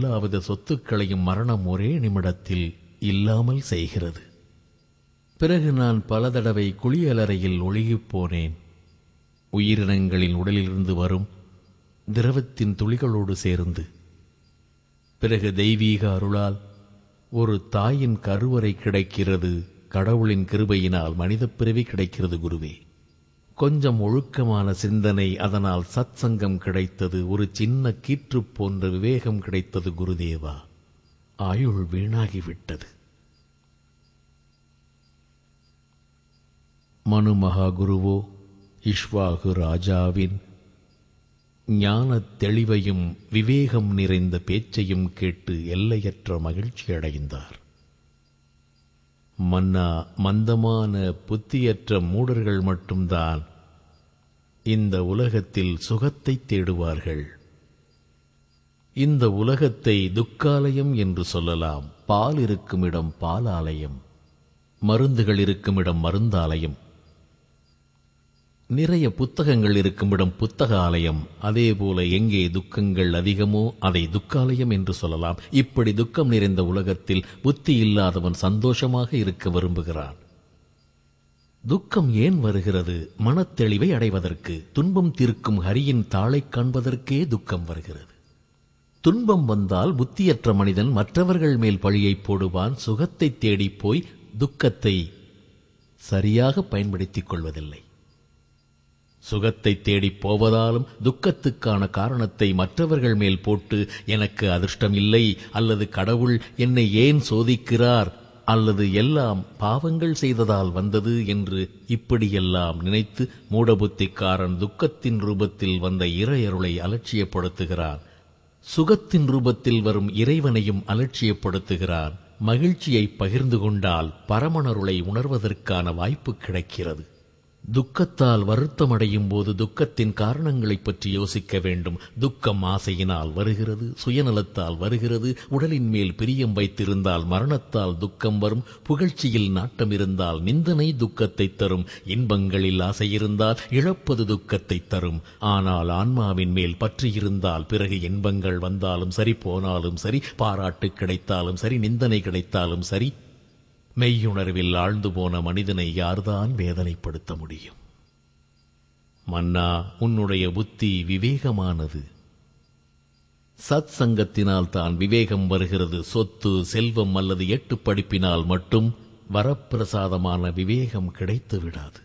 எல்லாவித சொத்துக்களையும் மரணம் ஒரே நிமிடத்தில் இல்லாமல் செய்கிறது. பிறகு நான் பல தடவை குளியலறையில் ஒழுகிப் போனேன். உயிரினங்களின் உடலிலிருந்து வரும் திரவத்தின் துளிகளோடு சேர்ந்து. பிறகு தெய்வீக அருளால் ஒரு தாயின் கருவறை கிடைக்கிறது. கடவுளின் கிருபையினால் மனிதப் பிறவி கிடைக்கிறது குருவே. கொஞ்சம் ஒழுக்கமான சிந்தனை, அதனால் சத் சங்கம் கிடைத்தது. ஒரு சின்ன கீற்று போன்ற விவேகம் கிடைத்தது குருதேவா. ஆயுள் வீணாகிவிட்டது. மனு மகாகுருவோ இஷ்வாகு ராஜாவின் ஞானத் தெளிவையும் விவேகம் நிறைந்த பேச்சையும் கேட்டு எல்லையற்ற மகிழ்ச்சி அடைந்தார். மன்னா, மந்தமான புத்தியற்ற மூடர்கள் மட்டும்தான் இந்த உலகத்தில் சுகத்தை தேடுவார்கள். இந்த உலகத்தை துக்காலயம் என்று சொல்லலாம். பால் இருக்கும் இடம் பாலாலயம், மருந்துகள் இருக்கும் இடம் மருந்தாலயம், நிறைய புத்தகங்கள் இருக்கும் இடம் புத்தக ஆலயம். அதேபோல எங்கே துக்கங்கள் அதிகமோ அதை துக்காலயம் என்று சொல்லலாம். இப்படி துக்கம் நிறைந்த உலகத்தில் புத்தி இல்லாதவன் சந்தோஷமாக இருக்க விரும்புகிறான். துக்கம் ஏன் வருகிறது? மனத்தெளிவை அடைவதற்கு. துன்பம் தீர்க்கும் ஹரியின் தாளைக் காண்பதற்கே துக்கம் வருகிறது. துன்பம் வந்தால் புத்தியற்ற மனிதன் மற்றவர்கள் மேல் பழியை போடுவான். சுகத்தை தேடிப் போய் துக்கத்தை சரியாக பயன்படுத்திக் கொள்வதில்லை. சுகத்தை தேடிப் போவதாலும் துக்கத்துக்கான காரணத்தை மற்றவர்கள் மேல் போட்டு, எனக்கு அதிர்ஷ்டம் இல்லை, அல்லது கடவுள் என்னை ஏன் சோதிக்கிறார், அல்லது எல்லாம் பாவங்கள் செய்ததால் வந்தது என்று இப்படியெல்லாம் நினைத்து மூடபுத்திக்காரன் துக்கத்தின் ரூபத்தில் வந்த இறையருளை அலட்சியப்படுத்துகிறான். சுகத்தின் ரூபத்தில் வரும் இறைவனையும் அலட்சியப்படுத்துகிறான். மகிழ்ச்சியை பகிர்ந்து கொண்டால் பரமனருளை உணர்வதற்கான வாய்ப்பு கிடைக்கிறது. துக்கத்தால் வருத்தமடையும் போது துக்கத்தின் காரணங்களைப் பற்றி யோசிக்க வேண்டும். துக்கம் ஆசையினால் வருகிறது, சுயநலத்தால் வருகிறது. உடலின் மேல் பிரியம் வைத்திருந்தால் மரணத்தால் துக்கம் வரும். புகழ்ச்சியில் நாட்டம் இருந்தால் நிந்தனை துக்கத்தை தரும். இன்பங்களில் ஆசை இருந்தால் இழப்பது துக்கத்தை தரும். ஆனால் ஆன்மாவின் மேல் பற்றியிருந்தால் பிறகு இன்பங்கள் வந்தாலும் சரி, போனாலும் சரி, பாராட்டு கிடைத்தாலும் சரி, நிந்தனை கிடைத்தாலும் சரி, மெய்யுணர்வில் ஆழ்ந்து போன மனிதனை யார்தான் வேதனைப்படுத்த முடியும்? மன்னா, உன்னுடைய புத்தி விவேகமானது. சத் சங்கத்தினால் தான் விவேகம் வருகிறது. சொத்து, செல்வம் அல்லது எட்டு படிப்பினால் மட்டும் வரப்பிரசாதமான விவேகம் கிடைத்து விடாது.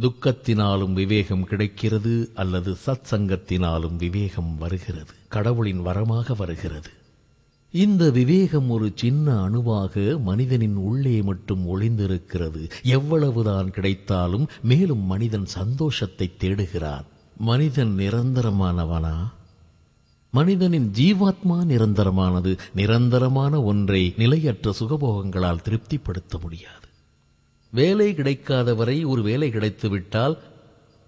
துக்கத்தினாலும் விவேகம் கிடைக்கிறது, அல்லது சத் சங்கத்தினாலும் விவேகம் வருகிறது. கடவுளின் வரமாக வருகிறது. இந்த விவேகம் ஒரு சின்ன அணுவாக மனிதனின் உள்ளே மட்டும் ஒளிந்திருக்கிறது. எவ்வளவுதான் கிடைத்தாலும் மேலும் மனிதன் சந்தோஷத்தை தேடுகிறான். மனிதன் நிரந்தரமானவனா? மனிதனின் ஜீவாத்மா நிரந்தரமானது. நிரந்தரமான ஒன்றை நிலையற்ற சுகபோகங்களால் திருப்திப்படுத்த முடியாது. வேலை கிடைக்காதவரை ஒரு வேலை கிடைத்துவிட்டால்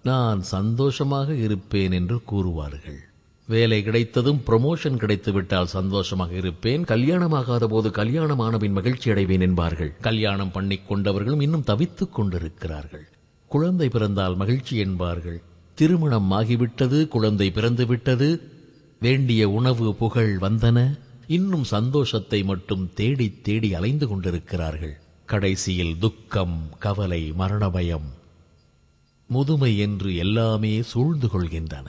நான் சந்தோஷமாக இருப்பேன் என்று கூறுவார்கள். வேலை கிடைத்ததும் ப்ரமோஷன் கிடைத்துவிட்டால் சந்தோஷமாக இருப்பேன். கல்யாணமாகாத போது கல்யாணமானபின் மகிழ்ச்சி அடைவேன் என்பார்கள். கல்யாணம் பண்ணிக் கொண்டவர்களும் இன்னும் தவித்துக் கொண்டிருக்கிறார்கள். குழந்தை பிறந்தால் மகிழ்ச்சி என்பார்கள். திருமணம் ஆகிவிட்டது, குழந்தை பிறந்து விட்டது, வேண்டிய உணவு புகழ் வந்தன, இன்னும் சந்தோஷத்தை மட்டும் தேடி தேடி அலைந்து கொண்டிருக்கிறார்கள். கடைசியில் துக்கம், கவலை, மரணபயம், முதுமை என்று எல்லாமே சூழ்ந்து கொள்கின்றன.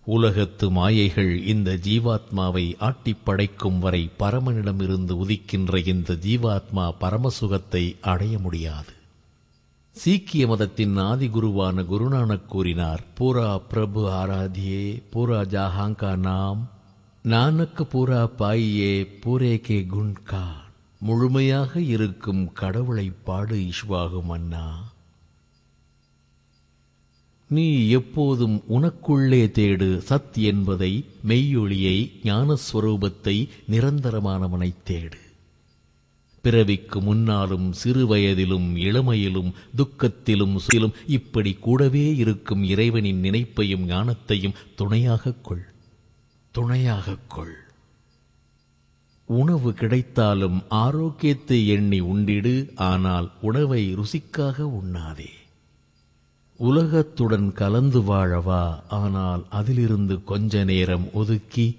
உலகத்து மாயைகள் இந்த ஜீவாத்மாவை ஆட்டிப் படைக்கும் வரை பரமனிடமிருந்து உதிக்கின்ற இந்த ஜீவாத்மா பரமசுகத்தை அடைய முடியாது. சீக்கிய மதத்தின் ஆதிகுருவான குருநானக் கூறினார், பூரா பிரபு ஆராதியே பூரா ஜஹாங்கா நாம், நானக்கு பூரா பாயியே பூரே கே குண்கா. முழுமையாக இருக்கும் கடவுளை பாடு இஷ்வாகு மன்னா. நீ எப்போதும் உனக்குள்ளே தேடு. சத் என்பதை, மெய்யொளியை, ஞானஸ்வரூபத்தை, நிரந்தரமானவனை தேடு. பிறவிக்கு முன்னாலும் சிறு வயதிலும் இளமையிலும் துக்கத்திலும் சுயிலும் இப்படி கூடவே இருக்கும் இறைவனின் நினைப்பையும் ஞானத்தையும் துணையாகக் கொள். துணையாகக் கொள். உணவு கிடைத்தாலும் ஆரோக்கியத்தை எண்ணி உண்டிடு. ஆனால் உணவை ருசிக்காக உண்ணாதே. உலகத்துடன் கலந்து வாழவா, ஆனால் அதிலிருந்து கொஞ்ச நேரம் ஒதுக்கி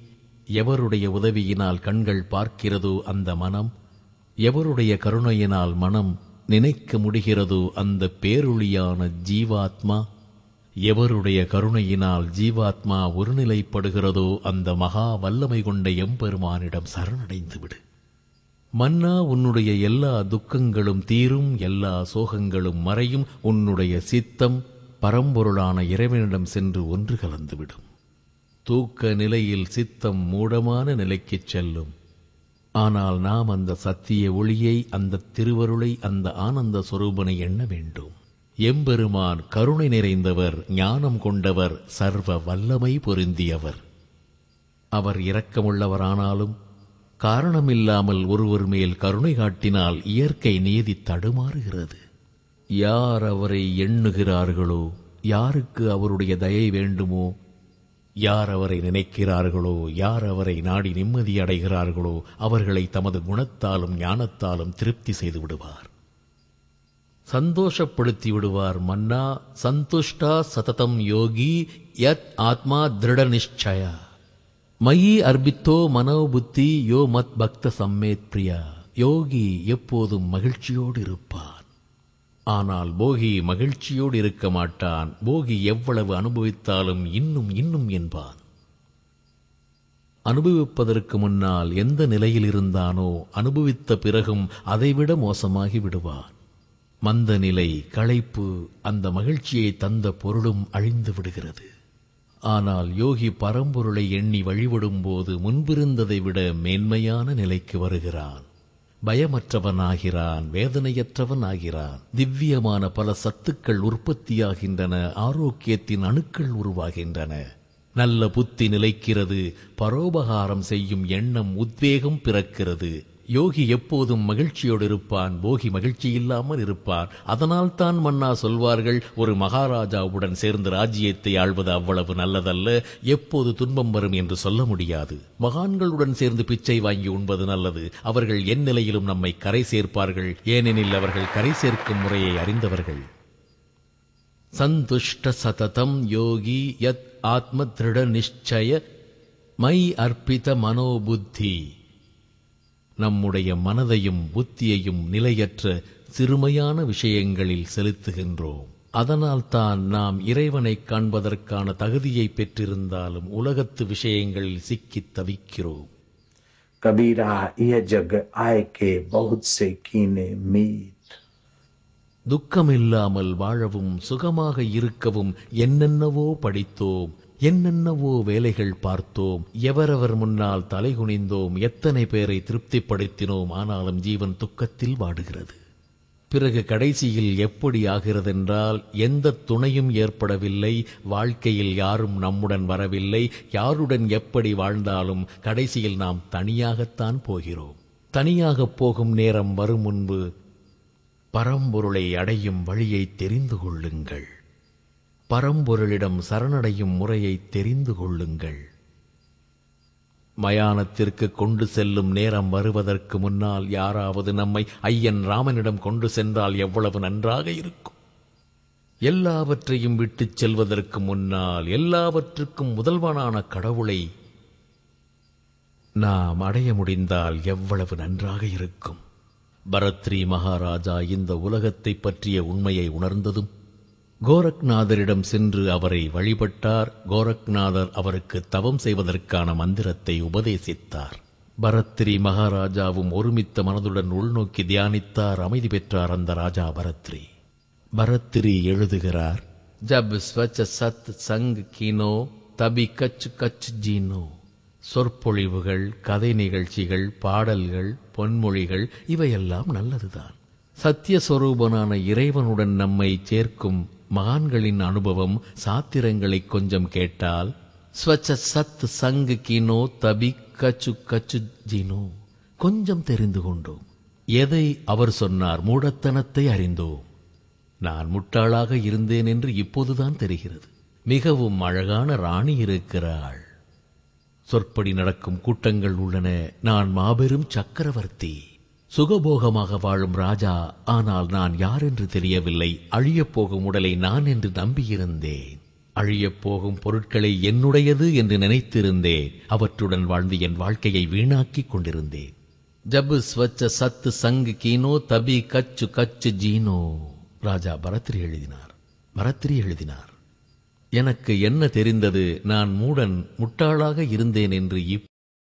எவருடைய உதவியினால் கண்கள் பார்க்கிறதோ அந்த மனம், எவருடைய கருணையினால் மனம் நினைக்க முடிகிறதோ அந்த பேரொளியான ஜீவாத்மா, எவருடைய கருணையினால் ஜீவாத்மா ஒருநிலைப்படுகிறதோ அந்த மகா வல்லமை கொண்ட எம்பெருமானிடம் சரணடைந்து விடு. மன்னா, உன்னுடைய எல்லா துக்கங்களும் தீரும், எல்லா சோகங்களும் மறையும். உன்னுடைய சித்தம் பரம்பொருளான இறைவனிடம் சென்று ஒன்று கலந்துவிடும். தூக்க நிலையில் சித்தம் மூடமான நிலைக்குச் செல்லும். ஆனால் நாம் அந்த சத்திய ஒளியை, அந்த திருவருளை, அந்த ஆனந்த சொரூபனை எண்ண வேண்டும். எம்பெருமான் கருணை நிறைந்தவர், ஞானம் கொண்டவர், சர்வ வல்லமை பொருந்தியவர். அவர் இரக்கமுள்ளவரானாலும் காரணமில்லாமல் ஒருவர் மேல் கருணை காட்டினால் இயற்கை நீதி தடுமாறுகிறது. யார் அவரை எண்ணுகிறார்களோ, யாருக்கு அவருடைய தயை வேண்டுமோ, யார் அவரை நினைக்கிறார்களோ, யார் அவரை நாடி நிம்மதி அடைகிறார்களோ அவர்களை தமது குணத்தாலும் ஞானத்தாலும் திருப்தி செய்து விடுவார், சந்தோஷப்படுத்தி விடுவார். மன்னா, சந்துஷ்டா சததம் யோகி யத் ஆத்மா திருட நிச்சயா மயி அர்பித்தோ மனோ புத்தி யோ மத் பக்த சம்மேத் பிரியா. யோகி எப்போதும் மகிழ்ச்சியோடு இருப்பான். ஆனால் போகி மகிழ்ச்சியோடு இருக்க மாட்டான். போகி எவ்வளவு அனுபவித்தாலும் இன்னும் இன்னும் என்பான். அனுபவிப்பதற்கு முன்னால் எந்த நிலையில் இருந்தானோ அனுபவித்த பிறகும் அதைவிட மோசமாகி விடுவான். மந்த நிலை, களைப்பு, அந்த மகிழ்ச்சியை தந்த பொருளும் அழிந்து விடுகிறது. ஆனால் யோகி பரம்பொருளை எண்ணி வழிபடும் போது முன்பிருந்ததை விட மேன்மையான நிலைக்கு வருகிறான். பயமற்றவனாகிறான், வேதனையற்றவன் ஆகிறான். திவ்யமான பல சத்துக்கள் உற்பத்தியாகின்றன, ஆரோக்கியத்தின் அணுக்கள் உருவாகின்றன. நல்ல புத்தி நிலைக்கிறது, பரோபகாரம் செய்யும் எண்ணம், உத்வேகம் பிறக்கிறது. யோகி எப்போதும் மகிழ்ச்சியோடு இருப்பான், போகி மகிழ்ச்சி இல்லாமல் இருப்பான். அதனால் தான் மன்னா சொல்வார்கள், ஒரு மகாராஜாவுடன் சேர்ந்து ராஜ்யத்தை ஆள்வது அவ்வளவு நல்லதல்ல, எப்போது துன்பம் வரும் என்று சொல்ல முடியாது. மகான்களுடன் சேர்ந்து பிச்சை வாங்கி உண்பது நல்லது. அவர்கள் என் நிலையிலும் நம்மை கரை சேர்ப்பார்கள், ஏனெனில் அவர்கள் கரை சேர்க்கும் முறையை அறிந்தவர்கள். சந்துஷ்ட சததம் யோகி யத் ஆத்ம திருட நிச்சய மை அர்ப்பித மனோபுத்தி. நம்முடைய மனதையும் புத்தியையும் நிலையற்ற சிறுமையான விஷயங்களில் செலுத்துகின்றோம். அதனால்தான் நாம் இறைவனை காண்பதற்கான தகுதியை பெற்றிருந்தாலும் உலகத்து விஷயங்களில் சிக்கித் தவிக்கிறோம். கபீரா ய ஜக் ஆயகே பஹுத் சே கீனே மீட். துக்கமில்லாமல் வாழவும் சுகமாக இருக்கவும் என்னென்னவோ படித்தோம், என்னென்னவோ வேலைகள் பார்த்தோம், எவரவர் முன்னால் தலைகுனிந்தோம், எத்தனை பேரை திருப்திப்படுத்தினோம். ஆனாலும் ஜீவன் துக்கத்தில் வாடுகிறது. பிறகு கடைசியில் எப்படி ஆகிறதென்றால், எந்த துணையும் ஏற்படவில்லை, வாழ்க்கையில் யாரும் நம்முடன் வரவில்லை. யாருடன் எப்படி வாழ்ந்தாலும் கடைசியில் நாம் தனியாகத்தான் போகிறோம். தனியாகப் போகும் நேரம் வரும் முன்பு பரம்பொருளை அடையும் வழியை தெரிந்து கொள்ளுங்கள். பரம்பொருளிடம் சரணடையும் முறையை தெரிந்து கொள்ளுங்கள். மயானத்திற்கு கொண்டு செல்லும் நேரம் வருவதற்கு முன்னால் யாராவது நம்மை ஐயன் ராமனிடம் கொண்டு சென்றால் எவ்வளவு நன்றாக இருக்கும். எல்லாவற்றையும் விட்டுச் செல்வதற்கு முன்னால் எல்லாவற்றுக்கும் முதல்வனான கடவுளை நாம் அடைய முடிந்தால் எவ்வளவு நன்றாக இருக்கும். பரத்ரி மகாராஜா இந்த உலகத்தை பற்றிய உண்மையை உணர்ந்ததும் கோரக்நாதரிடம் சென்று அவரை வழிபட்டார். கோரக்நாதர் அவருக்கு தவம் செய்வதற்கான மந்திரத்தை உபதேசித்தார். பரத்ரி மகாராஜாவும் ஒருமித்த மனதுடன் உள்நோக்கி தியானித்தார். அமைதி பெற்றார் அந்த ராஜா பரத்ரி. பரத்ரி எழுதுகிறார், ஜப் ஸ்வச்ச சத் சங் கினோ தபி கச் கச் ஜீனோ. சொற்பொழிவுகள், கதை நிகழ்ச்சிகள், பாடல்கள், பொன்மொழிகள் இவையெல்லாம் நல்லதுதான். சத்தியஸ்வரூபனான இறைவனுடன் நம்மை சேர்க்கும் மகான்களின் அனுபவம், சாத்திரங்களை கொஞ்சம் கேட்டால், ஸ்வச்ச சத் சங் கினோ தபி கச்சு கச்சு ஜீனோ, கொஞ்சம் தெரிந்து கொண்டோம். எதை அவர் சொன்னார்? மூடத்தனத்தை அறிந்தோம். நான் முட்டாளாக இருந்தேன் என்று இப்போதுதான் தெரிகிறது. மிகவும் அழகான ராணி இருக்கிறாள். சொற்படி நடக்கும் கூட்டங்கள் உள்ளன. நான் மாபெரும் சக்கரவர்த்தி, சுகபோகமாக வாழும் ராஜா. ஆனால் நான் யார் என்று தெரியவில்லை. அழியப் போகும் உடலை நான் என்று நம்பியிருந்தேன். அழியப் போகும் பொருட்களை என்னுடையது என்று நினைத்திருந்தேன். அவற்றுடன் வாழ்ந்து என் வாழ்க்கையை வீணாக்கிக் கொண்டிருந்தேன். ஜப் ஸ்வச்ச சத் சங் கீனோ தபி கச்சு கச்சு ஜீனோ. ராஜா பரத்ரி எழுதினார். எனக்கு என்ன தெரிந்தது, நான் முட்டாளாக இருந்தேன் என்று